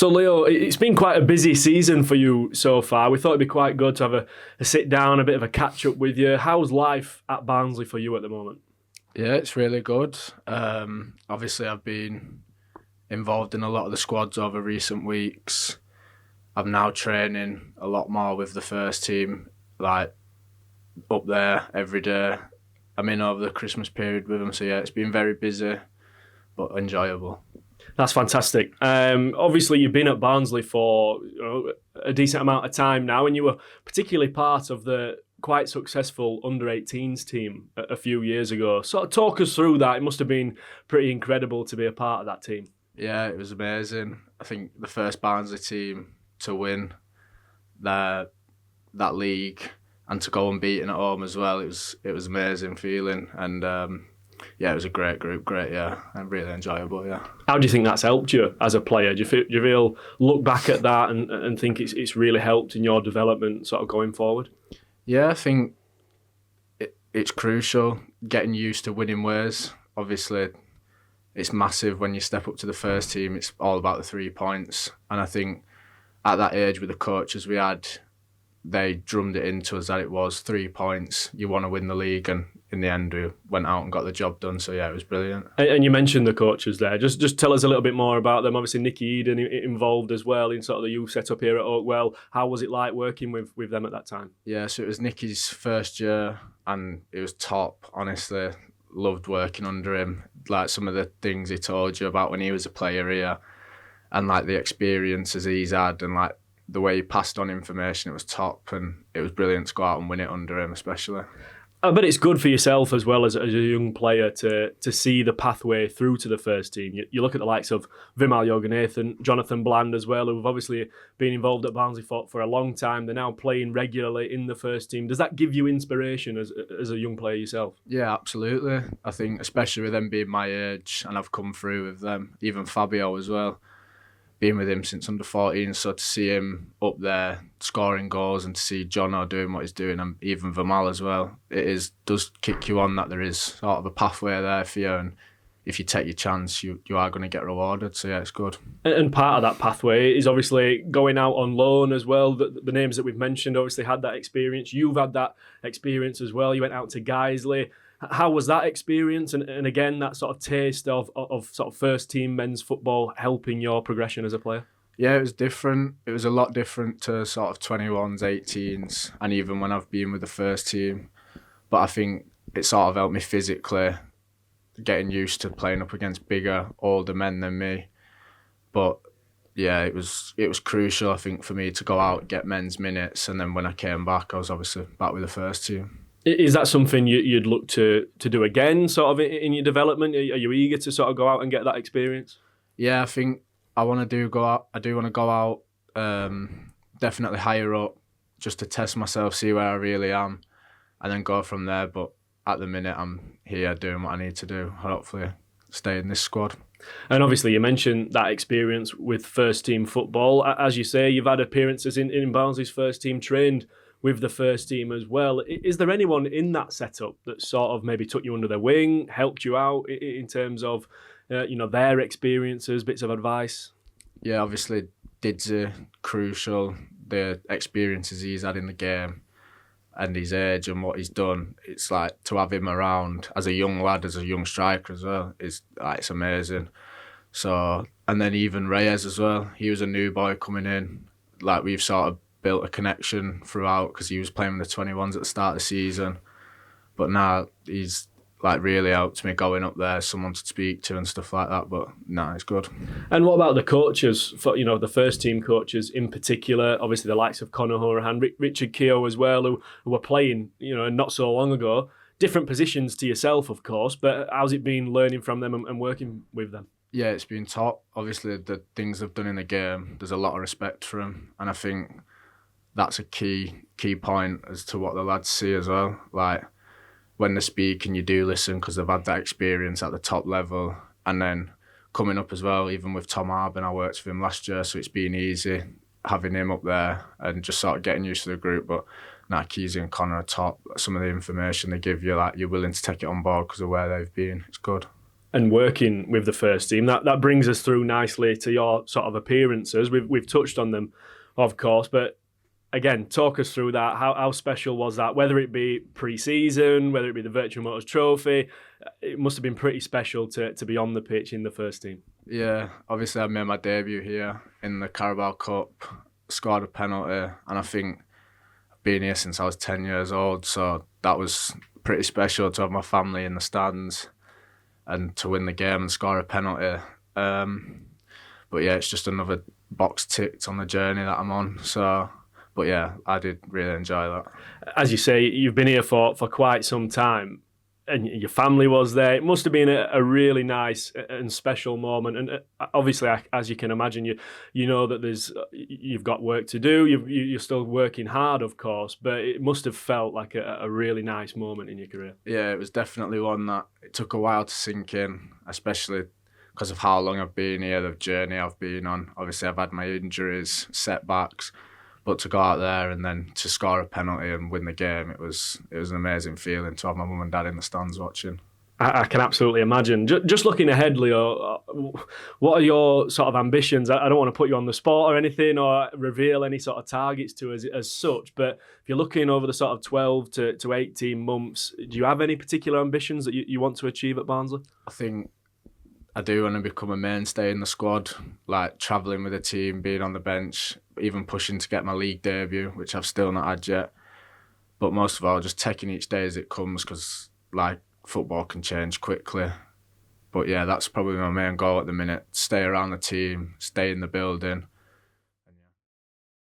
So Leo, it's been quite a busy season for you so far. We thought it'd be quite good to have a sit down, a bit of a catch up with you. How's life at Barnsley for you at the moment? Yeah, it's really good. Obviously, I've been involved in a lot of the squads over recent weeks. I'm now training a lot more with the first team, like up there every day. I'm in over the Christmas period with them, so yeah, it's been very busy but enjoyable. That's fantastic. Obviously, you've been at Barnsley for a decent amount of time now, and you were particularly part of the quite successful under-18s team a few years ago. Sort of talk us through that. It must have been pretty incredible to be a part of that team. Yeah, it was amazing. I think the first Barnsley team to win that league and to go unbeaten at home as well. It was amazing feeling, and yeah, it was a great group, and really enjoyable. Yeah. How do you think that's helped you as a player? Do you feel look back at that and think it's really helped in your development, sort of going forward? Yeah, I think it's crucial getting used to winning ways. Obviously, it's massive when you step up to the first team. It's all about the 3 points, and I think at that age with the coaches we had, they drummed it into us that it was 3 points. You want to win the league, and in the end, we went out and got the job done. So yeah, it was brilliant. And you mentioned the coaches there. Just tell us a little bit more about them. Obviously, Nicky Eden involved as well in sort of the youth setup here at Oakwell. How was it like working with them at that time? Yeah, so it was Nicky's first year, and it was top. Honestly, loved working under him. Like some of the things he told you about when he was a player here, and like the experiences he's had, and like the way he passed on information, it was top, and it was brilliant to go out and win it under him, especially. I bet it's good for yourself as well as a young player to see the pathway through to the first team. You look at the likes of Vimal Yoganathan, Jonathan Bland as well, who've obviously been involved at Barnsley for a long time. They're now playing regularly in the first team. Does that give you inspiration as a young player yourself? Yeah, absolutely. I think especially with them being my age, and I've come through with them, even Fabio as well. Been with him since under 14, so to see him up there scoring goals and to see Jono doing what he's doing, and even Vimal as well, does kick you on that there is sort of a pathway there for you, and if you take your chance, you are going to get rewarded. So yeah, it's good. And part of that pathway is obviously going out on loan as well. The names that we've mentioned obviously had that experience. You've had that experience as well. You went out to Guiseley. How was that experience? And again, that sort of taste of sort of first team men's football helping your progression as a player? Yeah, it was different. It was a lot different to sort of 21s, 18s, and even when I've been with the first team. But I think it sort of helped me physically, getting used to playing up against bigger, older men than me. But yeah, it was crucial, I think, for me to go out, get men's minutes, and then when I came back, I was obviously back with the first team. Is that something you'd look to do again, sort of in your development? Are you eager to sort of go out and get that experience? Yeah, I think I want to go out. I do want to go out, definitely higher up, just to test myself, see where I really am, and then go from there. But at the minute, I'm here doing what I need to do. Hopefully, stay in this squad. And obviously, you mentioned that experience with first team football. As you say, you've had appearances in Barnsley's first team, trained with the first team as well. Is there anyone in that setup that sort of maybe took you under their wing, helped you out in terms of their experiences, bits of advice? Yeah, obviously Didzy, crucial. The experiences he's had in the game and his age and what he's done, it's like to have him around as a young lad, as a young striker as well, it's amazing. So, and then even Reyes as well, he was a new boy coming in. Like we've sort of built a connection throughout because he was playing with the 21s at the start of the season. But now he's like really helped me going up there, someone to speak to and stuff like that. But no, it's good. And what about the coaches, for the first team coaches in particular? Obviously the likes of Conor Horahan, Richard Keogh as well, who were playing, not so long ago. Different positions to yourself, of course, but how's it been learning from them and working with them? Yeah, it's been top. Obviously the things they've done in the game, there's a lot of respect for them, and I think that's a key point as to what the lads see as well. Like when they speak and you do listen because they've had that experience at the top level, and then coming up as well, even with Tom Harbin, I worked with him last year, so it's been easy having him up there and just sort of getting used to the group. But now Keezy and Connor are top. Some of the information they give you, like you're willing to take it on board because of where they've been. It's good. And working with the first team, that brings us through nicely to your sort of appearances. We've touched on them, of course, but again, talk us through that. How special was that? Whether it be pre-season, whether it be the Virtual Motors Trophy, it must have been pretty special to be on the pitch in the first team. Yeah, obviously I made my debut here in the Carabao Cup, scored a penalty, and I think I've been here since I was 10 years old, so that was pretty special to have my family in the stands and to win the game and score a penalty. But yeah, it's just another box ticked on the journey that I'm on. So, but yeah, I did really enjoy that. As you say, you've been here for quite some time, and your family was there. It must have been a really nice and special moment. And obviously, as you can imagine, you know that you've got work to do. You're still working hard, of course, but it must have felt like a really nice moment in your career. Yeah, it was definitely one that it took a while to sink in, especially because of how long I've been here, the journey I've been on. Obviously, I've had my injuries, setbacks, but to go out there and then to score a penalty and win the game, it was an amazing feeling to have my mum and dad in the stands watching. I can absolutely imagine. Just looking ahead, Leo, what are your sort of ambitions? I don't want to put you on the spot or anything or reveal any sort of targets to us as such, but if you're looking over the sort of 12 to 18 months, do you have any particular ambitions that you want to achieve at Barnsley? I think I do want to become a mainstay in the squad, like travelling with the team, being on the bench, even pushing to get my league debut, which I've still not had yet. But most of all, just taking each day as it comes, because like football can change quickly. But yeah, that's probably my main goal at the minute. Stay around the team, stay in the building,